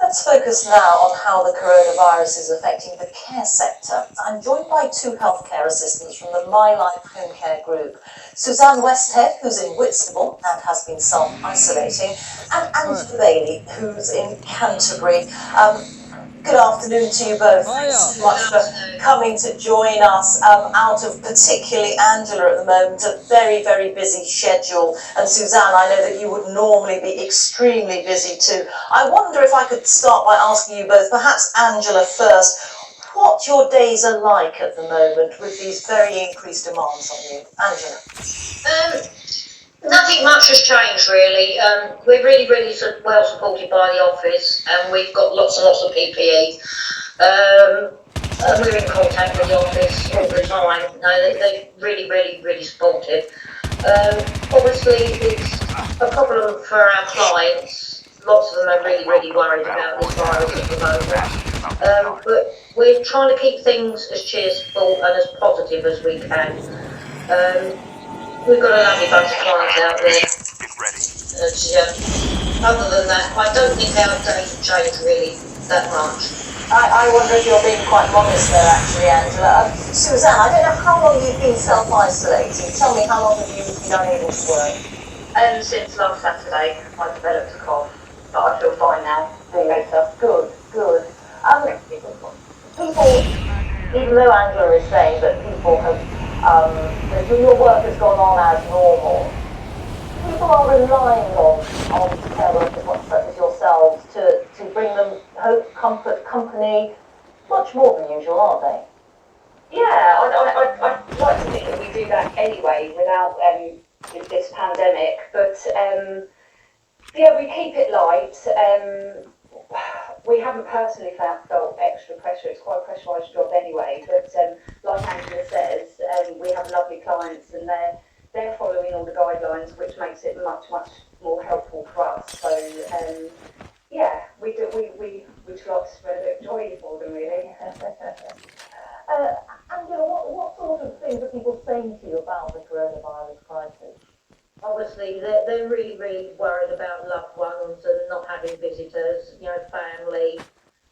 Let's focus now on how the coronavirus is affecting the care sector. I'm joined by two healthcare assistants from the My Life Home Care Group. Suzanne Westhead, who's in Whitstable and has been self-isolating, and Angela Bailey, who's in Canterbury. Good afternoon to you both. Thanks so much for coming to join us out of particularly Angela at the moment, a very, very busy schedule. And Suzanne, I know that you would normally be extremely busy too. I wonder if I could start by asking you both, perhaps Angela first, what your days are like at the moment with these very increased demands on you. Angela? Nothing much has changed really. We're really well supported by the office, and we've got lots and lots of PPE. And we're in contact with the office all the time. No, they're really supportive. Obviously, it's a problem for our clients. Lots of them are really worried about this virus at the moment. But we're trying to keep things as cheerful and as positive as we can. We've got a lovely bunch of clients out there. Other than that, I don't think our days have changed really that much. I wonder if you're being quite modest there, actually, Angela. Suzanne, I don't know how long you've been self-isolating. Tell me, how long have you been unable to work? Since last Saturday, I developed a cough, but I feel fine now. Feel better. Good. People, even though Angela is saying that people have, that your work has gone on as normal, people are relying on care workers such as yourselves to bring them hope, comfort, company, much more than usual, aren't they? Yeah, I'd like to think that we do that anyway without this pandemic, but yeah, we keep it light. We haven't personally felt extra pressure. It's quite a pressurised job anyway, but like Angela says, we have lovely clients and they're following all the guidelines, which makes it much more helpful for us. So yeah, we try to spread a bit of joy for them, really. Angela, what sort of things are people saying to you about the coronavirus crisis? Obviously, they're really worried about loved ones and not having visitors, family,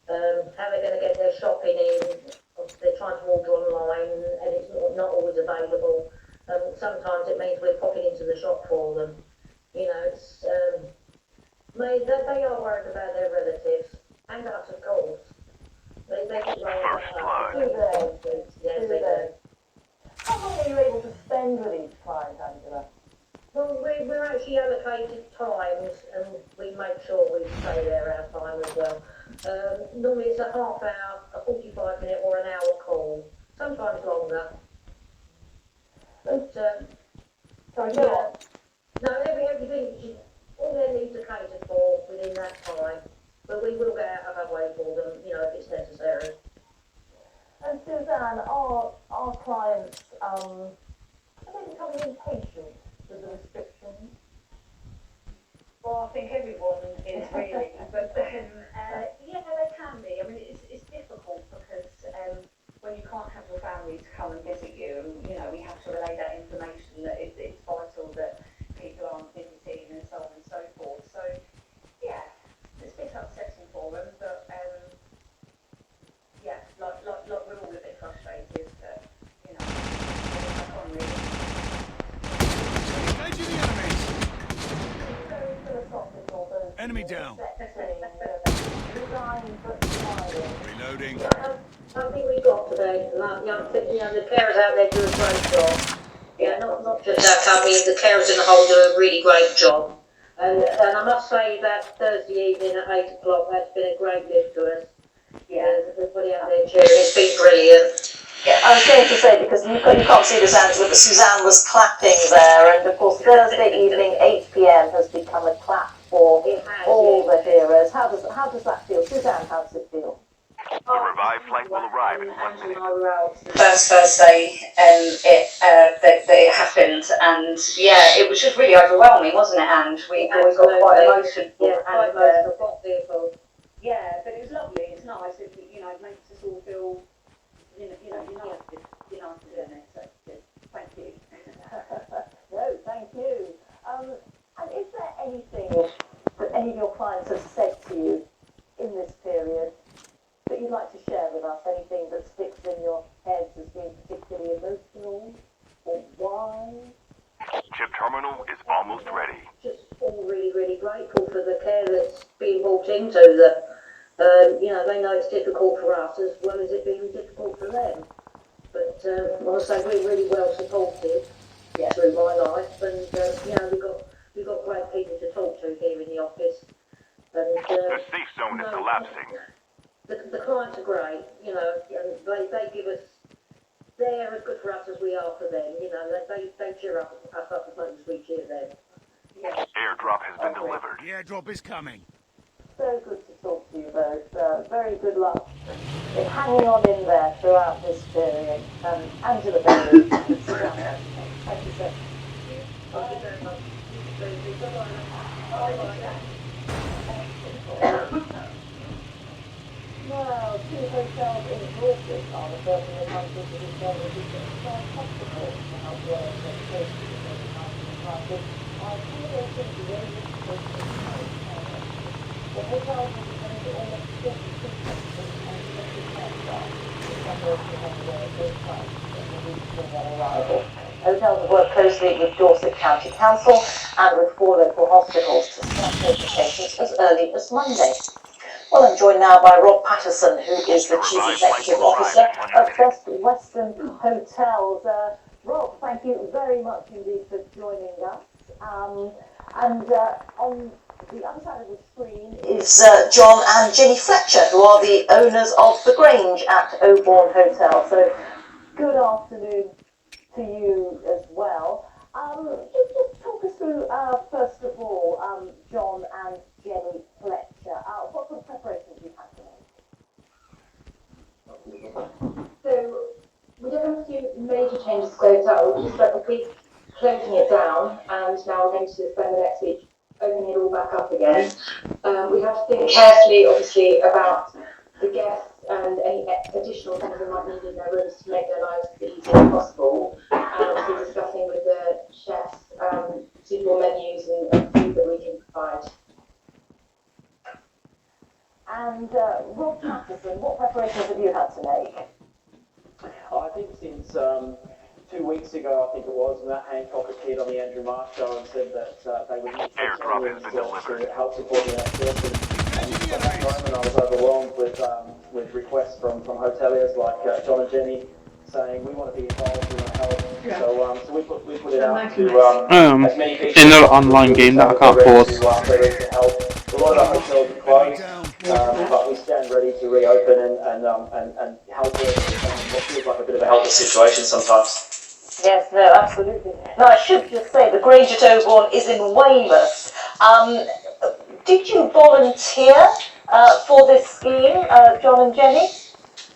how they're going to get their shopping in. They're trying to order online and it's not always available. Sometimes it means we're popping into the shop for them. It's they are worried about their relatives and us, of course. They get worried about us. Yes, they do. How long are you able to spend with each client, Angela? Well, we're actually allocated times, and we make sure we stay there our time as well. Normally it's a half hour, a 45-minute or an hour call, sometimes longer. But, sorry, go on. No, everything, all their needs are catered for within that time, but we will get out of our way for them, if it's necessary. And Suzanne, our clients, are they becoming impatient with the restrictions? Well, I think everyone is really, but yeah, they can be. I mean, it's difficult because when you can't have your family to come and visit you, and we have to relay that information that it's vital that people aren't visiting and so on and so forth. So yeah, it's a bit upsetting for them, but yeah, like we're all a bit frustrated, but I can't really. Engaging the enemies! Very philosophical, those Enemy down. Resigned but smiling. Reloading. I think we've got today, the carers out there do a great job. Not just our company, the carers in the whole do a really great job. And I must say that Thursday evening at 8 o'clock, that's been a great gift to us. Yeah, everybody out there cheering, it's been brilliant. Yeah, I was going to say, because you can't see this, Angela, but Suzanne was clapping there, and of course Thursday evening, 8 p.m. has become a clap for all the heroes. How does that feel? Suzanne, how does it feel? The revived flight will arrive in 1 minute. I were out the first Thursday that it happened, and yeah, it was just really overwhelming, wasn't it? And we got quite emotional. Yeah, quite emotional. Yeah, but it was lovely. It's nice. It makes us all feel, united in it. So good. Thank you. No, thank you. And is there anything that any reporting to them. They know it's difficult for us as well as it being difficult for them. But I say we're really well supported through my life, and we've got great people to talk to here in the office. And The safe zone is collapsing. the clients are great, and they give us. They're as good for us as we are for them. They cheer us up as much as we cheer them. Airdrop has been delivered. The airdrop is coming. So good to talk to you both. Very good luck in hanging on in there throughout this period. Angela Bailey, Susanna. Thank you, sir. Thank you very much. Well, two hotels in Dorset are the first in the country to discover a hospital to help workers get close to the COVID-19 crisis. I feel think the only the hotels will be going to almost 50 treatments and 50 care staff to separate the holiday at those times in the weeks from their arrival. Hotels have worked closely with Dorset County Council and with 4 local hospitals to start taking patients as early as Monday. Well, I'm joined now by Rob Patterson, who is the Chief Executive Officer of Best Western Hotels. Rob, thank you very much indeed for joining us. On the other side of the screen is John and Jenny Fletcher, who are the owners of The Grange at Oborne Hotel. So, good afternoon to you as well. Just talk us through, first of all, John and Jenny Fletcher. What sort of preparations you've had to make? So we don't have to do major changes to the hotel. We just spent a week closing it down, and now we're going to spend the next week opening it all back up again. We have to think carefully, obviously, about the guests and any additional things they might need in their rooms to make their lives as easy as possible. We're discussing with the chefs suitable menus and food that we can provide. And Rob Patterson, what preparations have you had to make? I think since 2 weeks ago, I think it was, Matt Hancock appeared on the Andrew Marsh show and said that they would need Airdrop has been delivered. to help support the next person. And at that moment, I was overwhelmed with requests from hoteliers like John and Jenny saying we want to be involved, we want to help. Yeah. So we put it out to as many people in the online game that I can't pause. They're ready to help. A lot of our hotels are closed, but we stand ready to reopen and help with what feels like a bit of a helpless situation sometimes. Yes, no, absolutely. Now, I should just say, the Grange at Oborne is in Weymouth. Did you volunteer for this scheme, John and Jenny?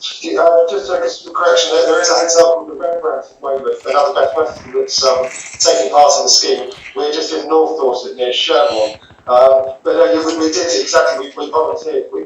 Just a correction, there is a hotel called the Rembrandt in Weymouth, another Best Western that's taking part in the scheme. We're just in North Dorset near Sherborne. We did exactly, we volunteered. We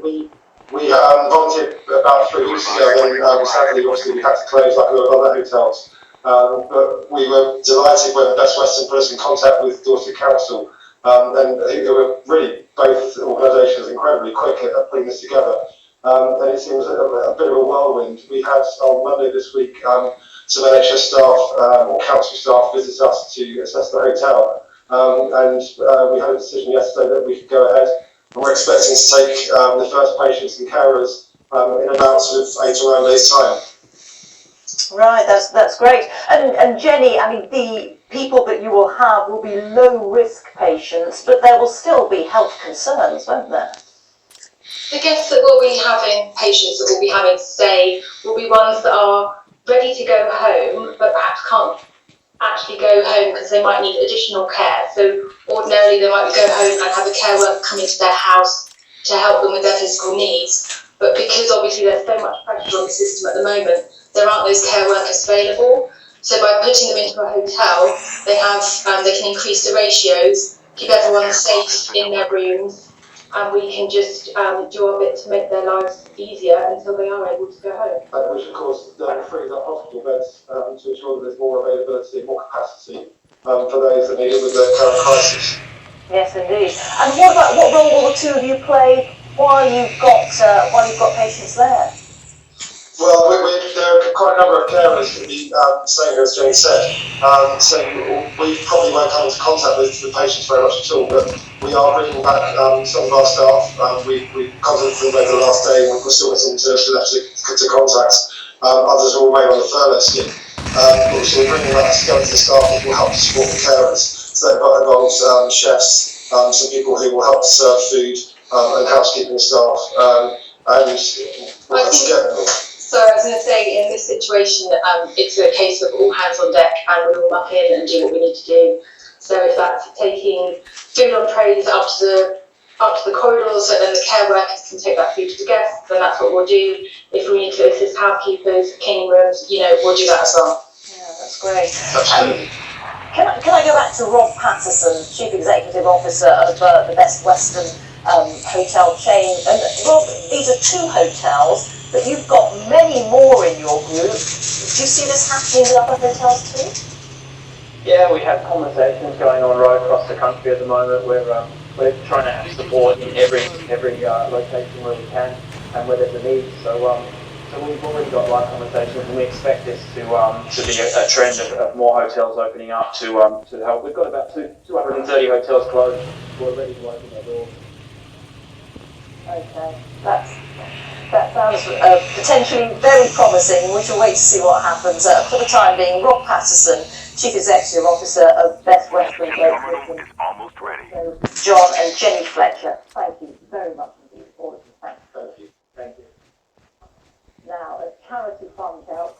volunteered about 3 weeks ago, then sadly, obviously, we had to close like a lot of other hotels. But we were delighted when Best Western put us in contact with Dorset Council. And they were really, both organisations, incredibly quick at putting this together. And it seems a bit of a whirlwind. We had on Monday this week some NHS staff or council staff visit us to assess the hotel. And we had a decision yesterday that we could go ahead. And we're expecting to take the first patients and carers in about sort of 8 or 9 days' time. Right, that's great. And Jenny, I mean, the people that you will have will be low-risk patients, but there will still be health concerns, won't there? The guests that will be having, patients that will be having to stay, will be ones that are ready to go home, but perhaps can't actually go home because they might need additional care. So ordinarily they might go home and have a care worker come into their house to help them with their physical needs. But because obviously there's so much pressure on the system at the moment, there aren't those care workers available. So by putting them into a hotel, they can increase the ratios, keep everyone safe in their rooms, and we can just do our bit to make their lives easier until they are able to go home. Which of course frees up hospital beds to ensure that there's more availability, more capacity for those that need it with the current crisis. Yes, indeed. And what role will the two of you play while you've got patients there? Well, there are quite a number of carers that be saying, as Jane said, so we probably won't come into contact with the patients very much at all, but we are bringing back some of our staff. We contacted them over the last day, and we're still getting to contact. Others will remain on the furlough scheme. So we're bringing back skeleton staff that will help to support the carers. So that involves chefs, some people who will help to serve food, and housekeeping staff, and we'll have to get them. So I was going to say, in this situation, it's a case of all hands on deck and we all muck in and do what we need to do. So if that's taking food on trays up to the corridors so then the care workers can take that food to the guests, then that's what we'll do. If we need to assist housekeepers, cleaning rooms, we'll do that as well. Yeah, that's great. Absolutely. Can I go back to Rob Patterson, Chief Executive Officer of the Best Western hotel chain? And Rob, these are 2 hotels, but you've got many more in your group. Do you see this happening with other hotels too? Yeah, we have conversations going on right across the country at the moment. We're trying to have support in every location where we can and where there's a need. So we've already got live conversations, and we expect this to be a trend of more hotels opening up to help. We've got about 230 hotels closed. We're ready to open their doors. Okay, that sounds potentially very promising. We shall wait to see what happens. For the time being, Rob Patterson, Chief Executive Officer of Best Western Terminal is almost ready. John and Jenny Fletcher, thank you very much indeed, all of you. Thank you. Thank you. Now, a charity fund to help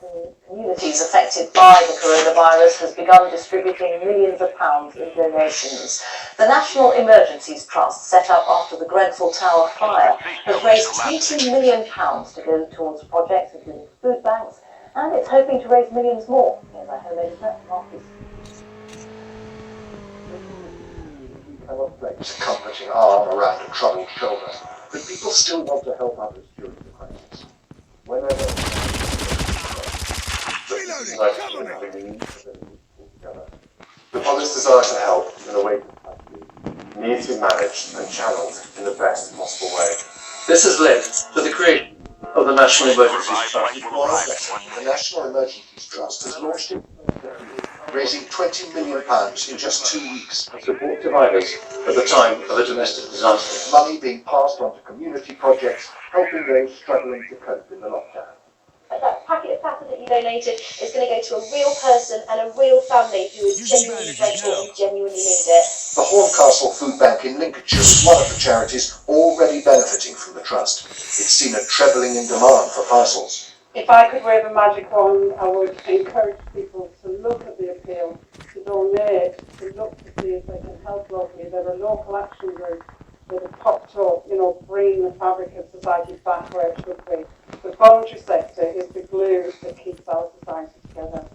communities affected by the coronavirus has begun distributing millions of pounds in donations. The National Emergencies Trust, set up after the Grenfell Tower fire, has raised £20 million to go towards projects including food banks, and it's hoping to raise millions more. Here's our home editor, Marcus. Cannot place a comforting arm around a troubled shoulder, but people still want to help others during the crisis. Whenever the honest desire to help in a way needs to be managed and channeled in the best possible way. This has led to the creation of the National Emergencies Trust. The National Emergencies Trust has launched it, raising £20 million in just 2 weeks To support survivors at the time of a domestic disaster. money being passed on to community projects helping those struggling to cope in the lockdown. That packet of pasta that you donated is going to go to a real person and a real family who is genuinely grateful and genuinely need it. The Horncastle Food Bank in Lincolnshire is one of the charities already benefiting from the trust. It's seen a trebling in demand for parcels. If I could wave a magic wand, I would encourage people to look at the appeal, to donate, to look to see if they can help locally. There are local action groups that have popped up, bringing the fabric of society back where it should be. The voluntary sector is the glue that keeps our society together.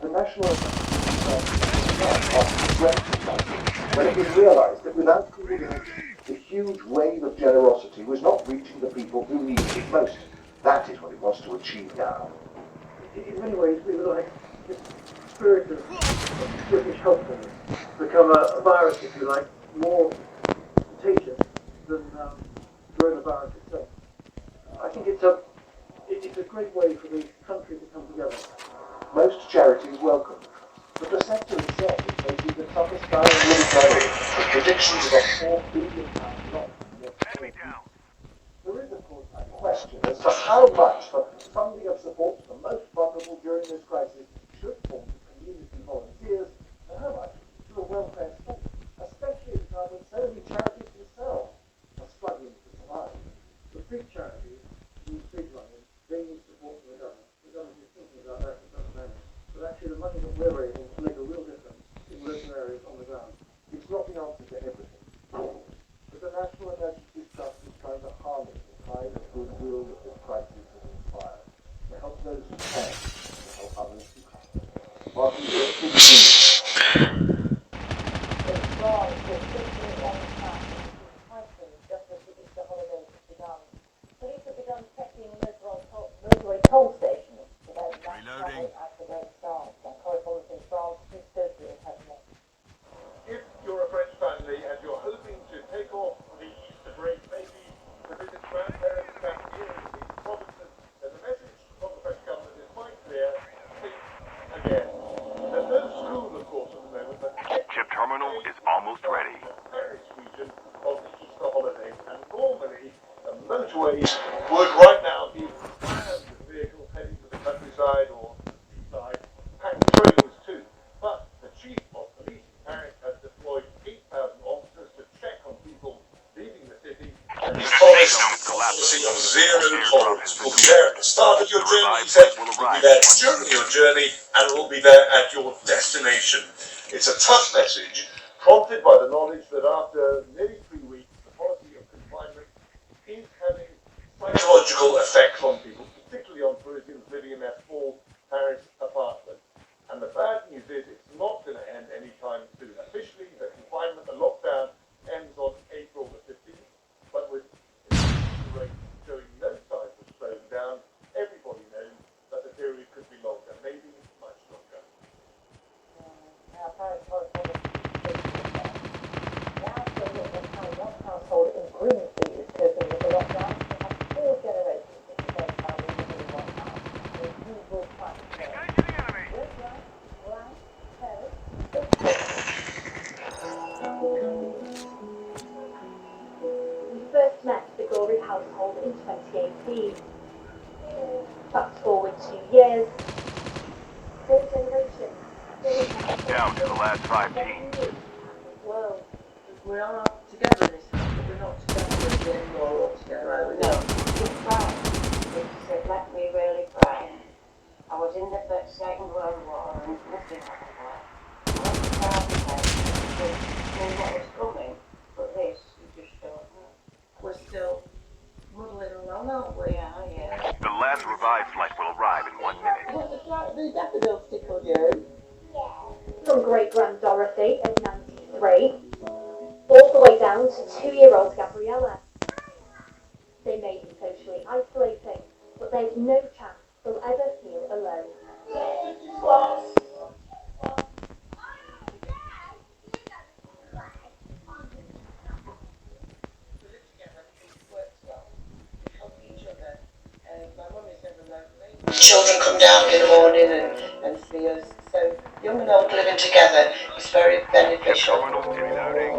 The National when it was realised that without community, the huge wave of generosity was not reaching the people who needed it most. That is what it wants to achieve now. In many ways, we would like the spirit of British helpfulness become a virus, if you like, more contagious than coronavirus itself. I think it's a great way for the country to come together. Most charities welcome it, but the sector itself is facing the toughest time in many decades, with predictions of a £4 billion loss. There is, of course, a question as to how much the funding of support to the most vulnerable during this crisis should fall to community volunteers, and how much to a welfare state, especially at a time when so many charities themselves are struggling to survive. The big charities need big money, they need support from the government. The government is thinking about that at the moment. But actually the money that we're raising to make a real difference in local areas on the ground. It's not the answer to everything, but the National Emergencies Trust is trying to harness the kind of goodwill that this crisis has inspired. motorways would right now be slammed with vehicles heading to the countryside or seaside, and trains too. But the chief of police in Paris has deployed 8,000 officers to check on people leaving the city. And he promised a policy of zero tolerance. We'll be there at the start of your journey, he said. We'll be there during your journey, and we'll be there at your destination. It's a tough message, prompted by the knowledge that after nearly 3 weeks, the policy of confinement is having psychological effects on people, particularly on Parisians living in their small Paris apartments. And the bad news is it's not going to end anytime soon. Officially, the confinement, the lockdown, ends on April the 15th, but with the rate showing no signs of slowing down, everybody knows that the period could be longer, maybe much longer. Now, Paris correspondent now to look at how one household in Grimsby is coping with the lockdown. They have 4 generations of the same family living in one house. And who will fight first? Red, white, brown, Paris, We first met the Gory household in 2018. Fast forward 2 years. 4 generations. Down to the last 5 teams. Whoa. We are together in this house, but we're not together anymore altogether, are we? No, it's fine. It left me really frightened. I was in the Second World War and nothing happened. I was proud of it. I knew what was coming, but this, you just don't know. We're still muddling along, aren't we? Yeah. The last revived flight will arrive in 1 minute. What does the daffodils tickle you? From great-grand Dorothy at 93, all the way down to 2-year-old Gabriella. They may be socially isolating, but there's no chance they'll ever feel alone. Children come down in the morning and see us, so young and old living together is very beneficial. Terminal inbounding.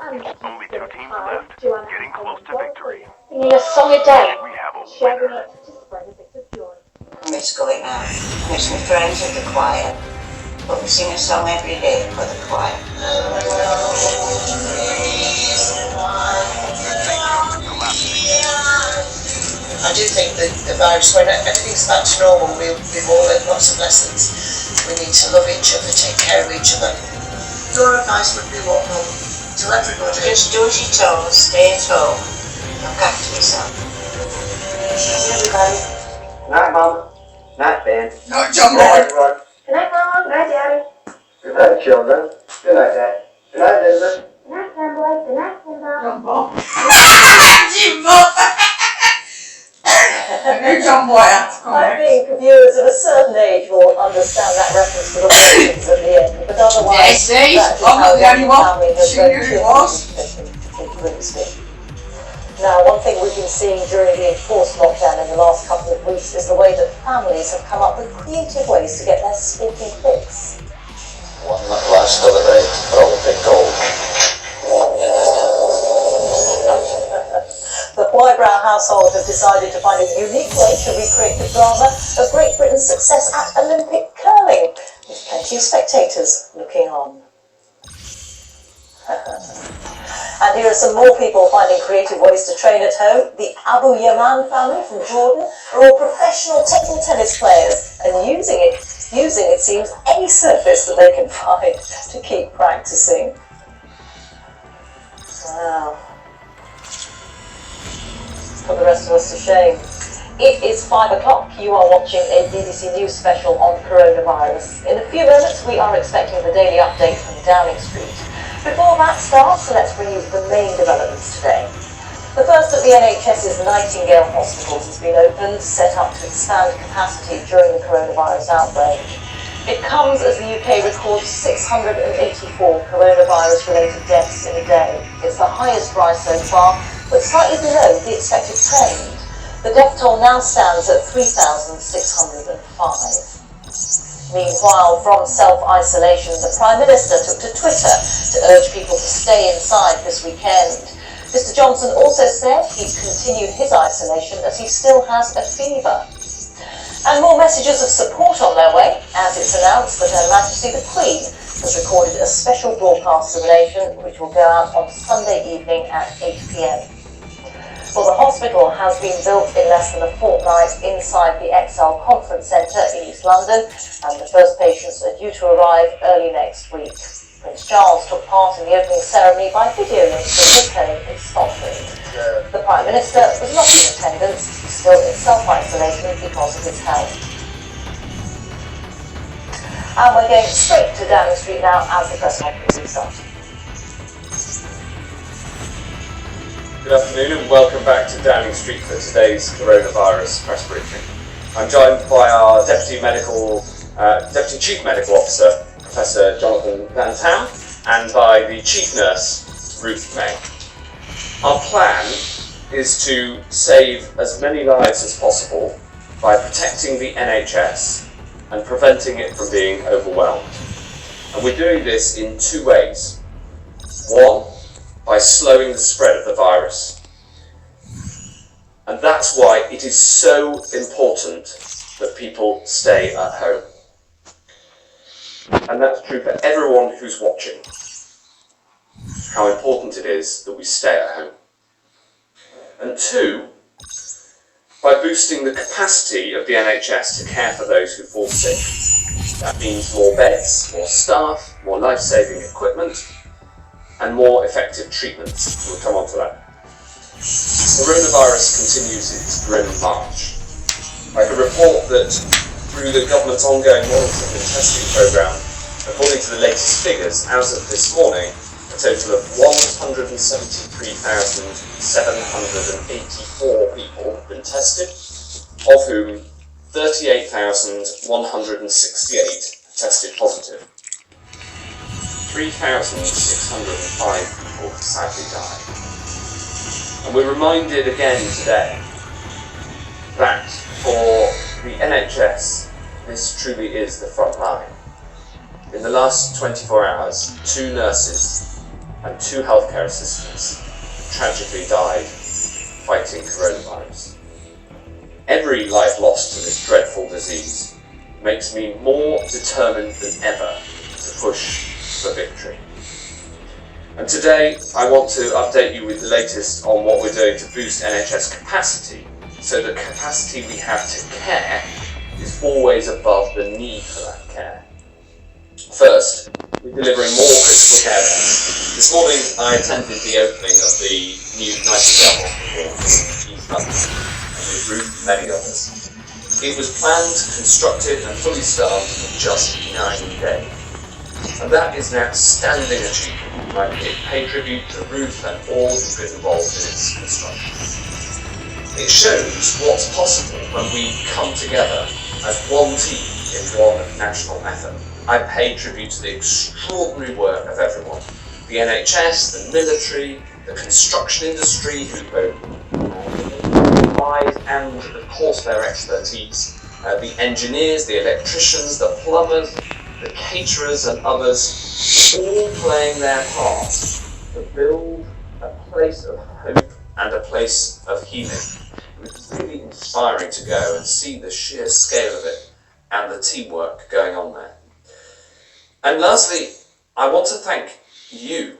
And Only 2 teams left, getting close to victory. Singing a song a day, We have a sharing winner. it to spread a bit of joy. I miss going out. I miss my friends at the choir. But we sing a song every day for the choir. I do think that the virus, when everything's back to normal, we've all learned lots of lessons. We need to love each other, take care of each other. Your advice would be what, Mum? To everybody? Just do as you're told, stay at home, look after yourself. Everybody. Night, Mum. Night, Ben. Night, John Good night, Boy. everyone. Good night, Mum. Good night, Daddy. Good night, children. Good night, Dad. Good night, Elizabeth. Good night, Campbell. Good night, Simba. John Boy. Jimbo! John Boy, I think viewers of a certain age will understand that reference to the Vikings at the end, but otherwise, see? that is I'm how not the only one one. family has She grown knew to it was. in Grimsby. Now, one thing we've been seeing during the enforced lockdown in the last couple of weeks is the way that families have come up with creative ways to get their sporting fix. One last holiday, rolling gold. The Brown household have decided to find a unique way to recreate the drama of Great Britain's success at Olympic curling, with plenty of spectators looking on. And here are some more people finding creative ways to train at home. The Abu Yaman family from Jordan are all professional table tennis players and using it seems any surface that they can find to keep practicing. Wow. Put the rest of us to shame. It is 5 o'clock. You are watching a BBC News special on coronavirus. In a few moments, we are expecting the daily update from Downing Street. Before that starts, let's bring you the main developments today. The first of the NHS's Nightingale hospitals has been opened, set up to expand capacity during the coronavirus outbreak. It comes as the UK records 684 coronavirus-related deaths in a day. It's the highest rise so far, but slightly below the expected trend. The death toll now stands at 3,605. Meanwhile, from self-isolation, the Prime Minister took to Twitter to urge people to stay inside this weekend. Mr Johnson also said he'd continue his isolation as he still has a fever. And more messages of support on their way, as it's announced that Her Majesty the Queen has recorded a special broadcast of the nation which will go out on Sunday evening at 8 p.m. Well, the hospital has been built in less than a fortnight inside the ExCeL Conference Centre in East London, and the first patients are due to arrive early next week. Prince Charles took part in the opening ceremony by video link from his home in Scotland. The Prime Minister was not in attendance, still in self-isolation because of his health. And we're going straight to Downing Street now as the press conference starts. Good afternoon and welcome back to Downing Street for today's coronavirus press briefing. I'm joined by our Deputy Chief Medical Officer, Professor Jonathan Van Tam, and by the Chief Nurse, Ruth May. Our plan is to save as many lives as possible by protecting the NHS and preventing it from being overwhelmed. And we're doing this in two ways. One, by slowing the spread of the virus. And that's why it is so important that people stay at home. And that's true for everyone who's watching, how important it is that we stay at home. And two, by boosting the capacity of the NHS to care for those who fall sick. That means more beds, more staff, more life-saving equipment, and more effective treatments. We'll come on to that. Coronavirus continues its grim march. I can report that through the government's ongoing monitoring and testing programme, according to the latest figures, as of this morning, a total of 173,784 people have been tested, of whom 38,168 tested positive. 3,605 people have sadly died. And we're reminded again today that for the NHS, this truly is the front line. In the last 24 hours, 2 nurses and 2 healthcare assistants tragically died fighting coronavirus. Every life lost to this dreadful disease makes me more determined than ever to push for victory. And today I want to update you with the latest on what we're doing to boost NHS capacity, so the capacity we have to care is always above the need for that care. First, we're delivering more critical care beds. This morning I attended the opening of the new Nightingale Hospital in East London, and with Ruth and many others. It was planned, constructed and fully staffed in just 9 days. And that is an outstanding achievement. I pay tribute to Ruth and all who've been involved in its construction. It shows what's possible when we come together as one team in one national effort. I pay tribute to the extraordinary work of everyone. The NHS, the military, the construction industry, who both provide and of course their expertise, the engineers, the electricians, the plumbers, the caterers and others, all playing their part to build a place of hope and a place of healing. It was really inspiring to go and see the sheer scale of it and the teamwork going on there. And lastly, I want to thank you.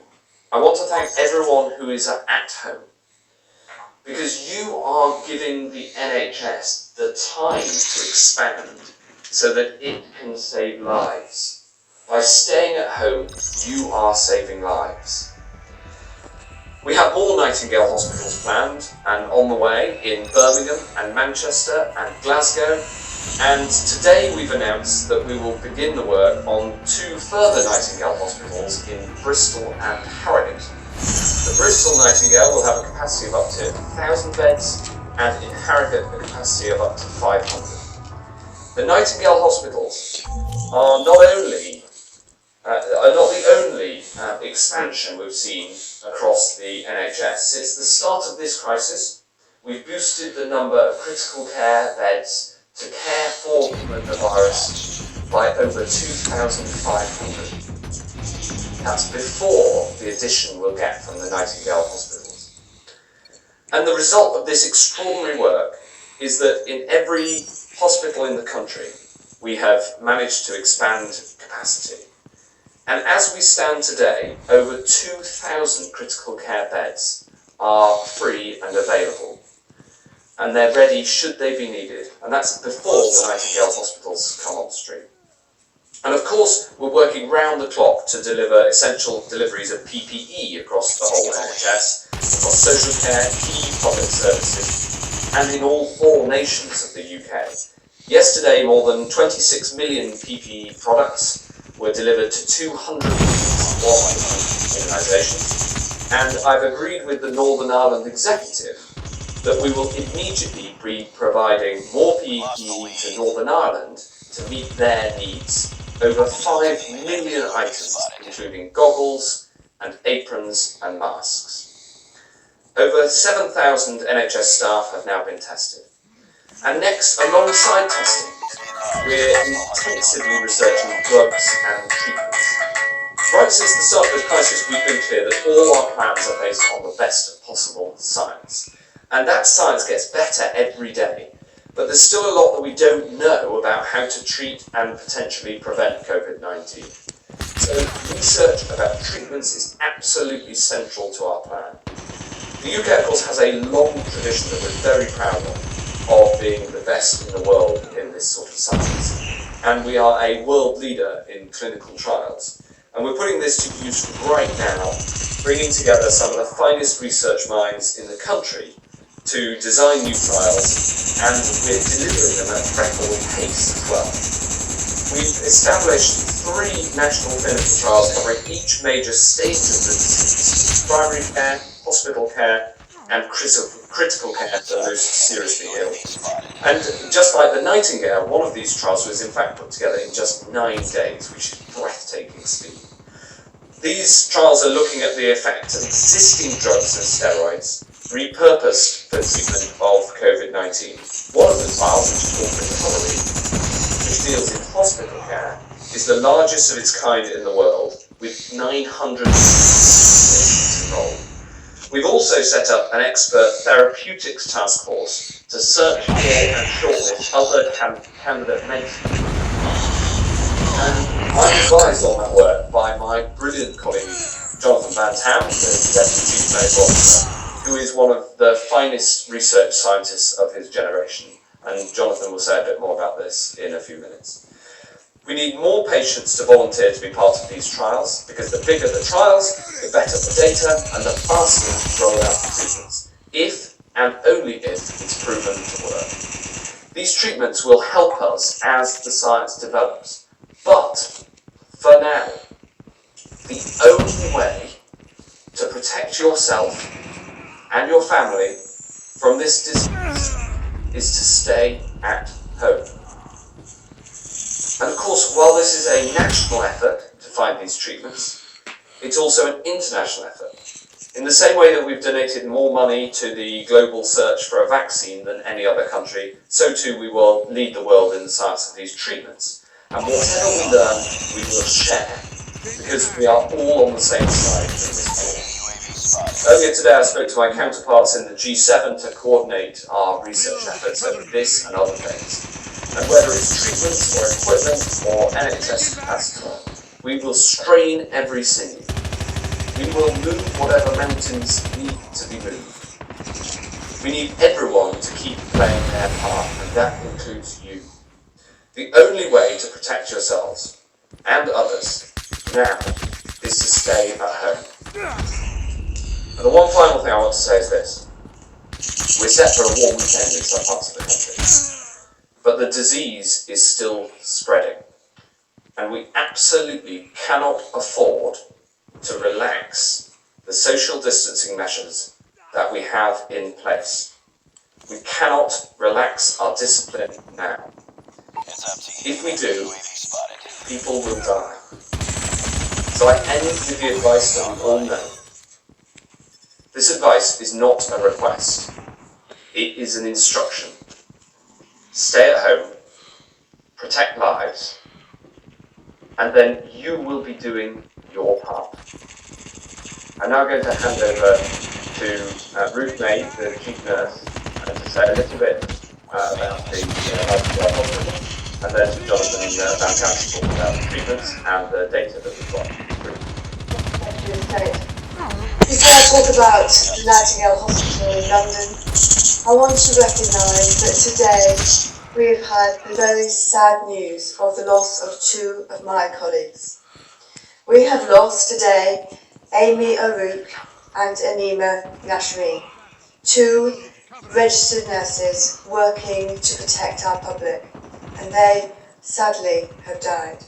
I want to thank everyone who is at home, because you are giving the NHS the time to expand so that it can save lives. By staying at home, you are saving lives. We have more Nightingale hospitals planned and on the way in Birmingham and Manchester and Glasgow, and today we've announced that we will begin the work on 2 further Nightingale hospitals in Bristol and Harrogate. The Bristol Nightingale will have a capacity of up to 1,000 beds, and in Harrogate a capacity of up to 500. The Nightingale hospitals are not the only expansion we've seen across the NHS. Since the start of this crisis, we've boosted the number of critical care beds to care for people with the virus by over 2,500. That's before the addition we'll get from the Nightingale hospitals. And the result of this extraordinary work is that in every hospital in the country, we have managed to expand capacity. And as we stand today, over 2,000 critical care beds are free and available. And they're ready should they be needed. And that's before the Nightingale hospitals come on stream. And of course, we're working round the clock to deliver essential deliveries of PPE across the whole NHS, across social care, key public services, and in all 4 nations of the UK. Yesterday, more than 26 million PPE products were delivered to 200 organisations, and I've agreed with the Northern Ireland Executive that we will immediately be providing more PPE to Northern Ireland to meet their needs. Over 5 million items, including goggles and aprons and masks. Over 7,000 NHS staff have now been tested. And next, alongside testing, we're intensively researching drugs and treatments. Right since the start of the crisis, we've been clear that all our plans are based on the best possible science. And that science gets better every day. But there's still a lot that we don't know about how to treat and potentially prevent COVID-19. So research about treatments is absolutely central to our plan. The UK, of course, has a long tradition that we're very proud of being the best in the world in this sort of science. And we are a world leader in clinical trials. And we're putting this to use right now, bringing together some of the finest research minds in the country to design new trials, and we're delivering them at record pace as well. We've established 3 national clinical trials covering each major stage of the disease: primary care, hospital care, and critical care for those seriously ill. And just like the Nightingale, one of these trials was in fact put together in just 9 days, which is breathtaking speed. These trials are looking at the effect of existing drugs and steroids repurposed for treatment of COVID-19. One of the trials, which is called Recovery, which deals in hospital care, is the largest of its kind in the world, with 900 patients enrolled. We've also set up an expert therapeutics task force to search for and shortlist other candidate medicines. And I'm advised on that work by my brilliant colleague, Jonathan Van Tam, the Deputy Chief Medical Officer, who is one of the finest research scientists of his generation. And Jonathan will say a bit more about this in a few minutes. We need more patients to volunteer to be part of these trials, because the bigger the trials, the better the data, and the faster we roll out the treatments, if and only if it's proven to work. These treatments will help us as the science develops, but for now, the only way to protect yourself and your family from this disease is to stay at home. And of course, while this is a national effort to find these treatments, it's also an international effort. In the same way that we've donated more money to the global search for a vaccine than any other country, so too we will lead the world in the science of these treatments. And whatever we learn, we will share, because we are all on the same side in this war. Earlier today I spoke to my counterparts in the G7 to coordinate our research efforts over this and other things. And whether it's treatments or equipment or NHS capacity, we will strain every sinew. We will move whatever mountains need to be moved. We need everyone to keep playing their part, and that includes you. The only way to protect yourselves and others now is to stay at home. And the one final thing I want to say is this. We're set for a warm weekend in some parts of the country, but the disease is still spreading, and we absolutely cannot afford to relax the social distancing measures that we have in place. We cannot relax our discipline now. If we do, people will die. So I end with the advice that we all know. This advice is not a request. It is an instruction. Stay at home, protect lives, and then you will be doing your part. I'm now going to hand over to to Ruth May, the chief nurse, to say a little bit about the healthcare hospital, and then Jonathan Van Camp to talk about the treatments and the data that we've got. Before I talk about the Nightingale Hospital in London, I want to recognise that today we have had the very sad news of the loss of two of my colleagues. We have lost today Amy Arouk and Anima Nashreen, two registered nurses working to protect our public, and they sadly have died.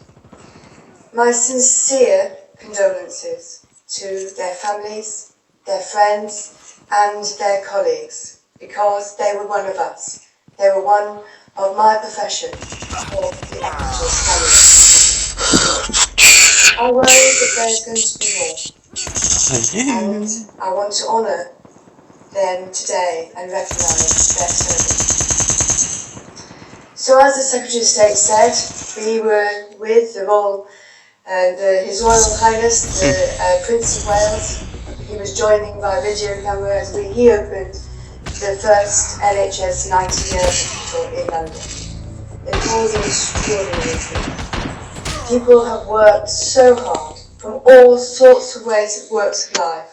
My sincere condolences to their families, their friends and their colleagues, because they were one of us. They were one of my profession, of the actors family. I worry that there's going to be more, and I want to honour them today and recognise their service. So as the Secretary of State said, we were with His Royal Highness, the Prince of Wales. He was joining by video camera as he opened the first NHS Nightingale Hospital in London. It was an extraordinary thing. People have worked so hard from all sorts of walks of life,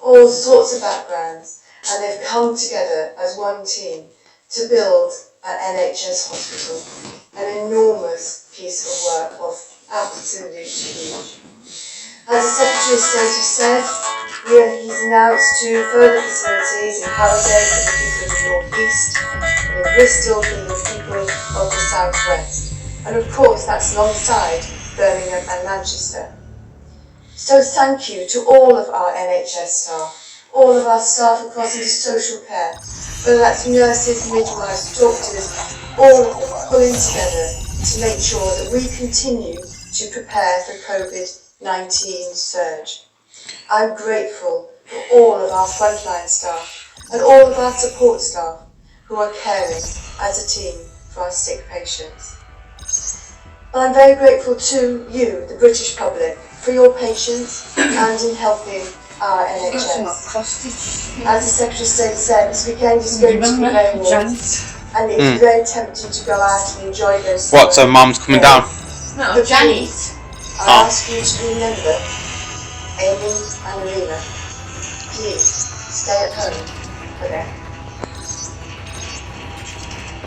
all sorts of backgrounds, and they've come together as one team to build an NHS hospital, an enormous piece of work of absolutely huge. As the Secretary of State has said, he's announced two further facilities in Halliday for the people of the North East, and in Bristol for the people of the South West. And of course that's alongside Birmingham and Manchester. So thank you to all of our NHS staff, all of our staff across into social care, whether that's nurses, midwives, doctors, all of them pulling together to make sure that we continue to prepare for COVID-19 surge. I'm grateful for all of our frontline staff and all of our support staff who are caring as a team for our sick patients. I'm very grateful to you, the British public, for your patience and in helping our NHS. As the Secretary of State said, this weekend is going to be very warm, and it's very tempting to go out and enjoy those. What, so Mum's coming down? No, Janice. I ask you to remember Amy and Rena. Please stay at home for them.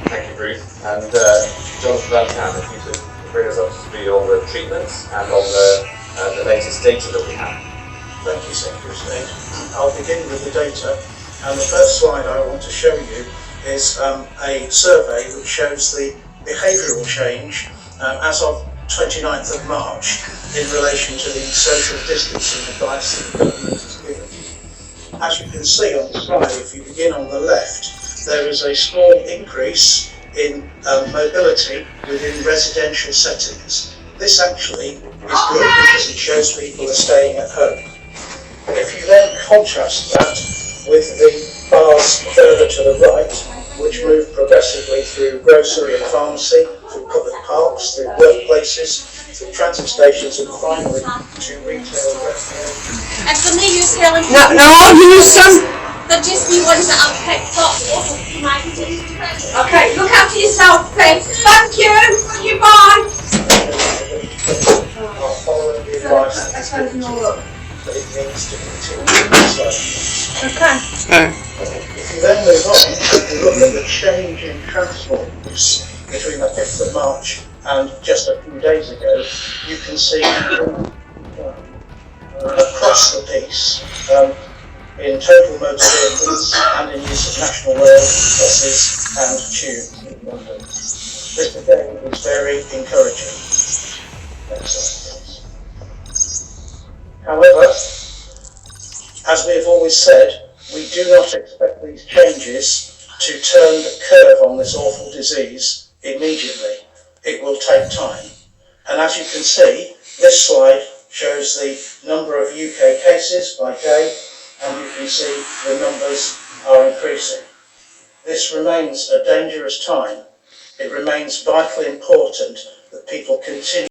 Thank you, Ruth. And Jonathan Van Camp, if you could bring us up to speed on the treatments and on the latest data that we have. Thank you, Secretary of State. I'll begin with the data, and the first slide I want to show you is a survey which shows the behavioural change as of 29th of March in relation to the social distancing advice that the government has given. As you can see on the slide, if you begin on the left, there is a small increase in mobility within residential settings. This actually is good because it shows people are staying at home. If you then contrast that with the bars further to the right, which move progressively through grocery and pharmacy, through public parks, through workplaces, through transit stations, and finally to retail restaurants. And for me, use Helen. No, I'll use some. They'll just be ones that I've picked up. Okay, look after yourself, Chris. Thank you. Thank you, bye. Are following the advice that is given to them, but it needs to continue so. Okay. If you then move on and look at the change in transport use between the 5th of March and just a few days ago, you can see across the piece in total motor vehicles and in use of National Rail buses and tubes in London. This again is very encouraging. Next slide, please. However, as we have always said, we do not expect these changes to turn the curve on this awful disease immediately. It will take time. And as you can see, this slide shows the number of UK cases by day, and you can see the numbers are increasing. This remains a dangerous time. It remains vitally important that people continue